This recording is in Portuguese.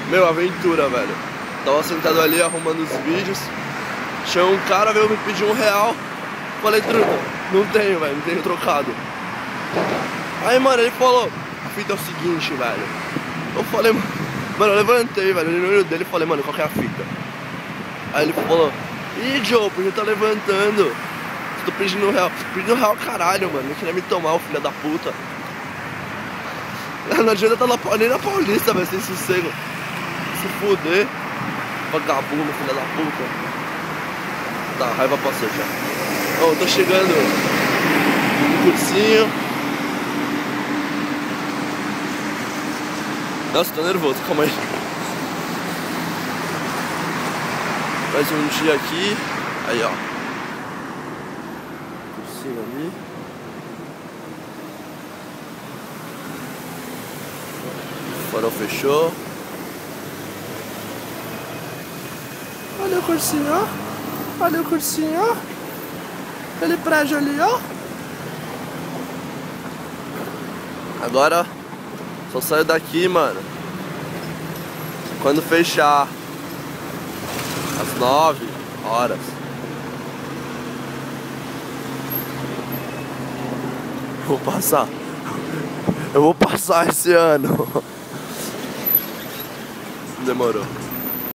Meu, aventura, velho. Tava sentado ali arrumando os vídeos. Chegou um cara, veio me pedir R$1. Falei, truta, não tenho, velho, não tenho trocado. Aí, mano, ele falou, a fita é o seguinte, velho. Eu falei, mano, eu levantei, velho, no olho dele e falei, mano, qual que é a fita? Aí ele falou, ih, Joe, por que tá levantando? Tô pedindo R$1. Pedindo R$1, caralho, mano, não queria me tomar, o filho da puta. Não adianta estar nem na Paulista, velho, sem sossego. Se fuder, vagabundo, filho da puta. Tá, a raiva passou já. Ó, tô chegando no cursinho. Nossa, tô nervoso, calma aí. Mais um dia aqui. Aí, ó. Cursinho ali. O farol fechou. Olha o cursinho, ó. Olha o cursinho, ó. Aquele prédio ali, ó. Agora só saio daqui, mano, quando fechar às 9 horas. Eu vou passar esse ano. Demorou.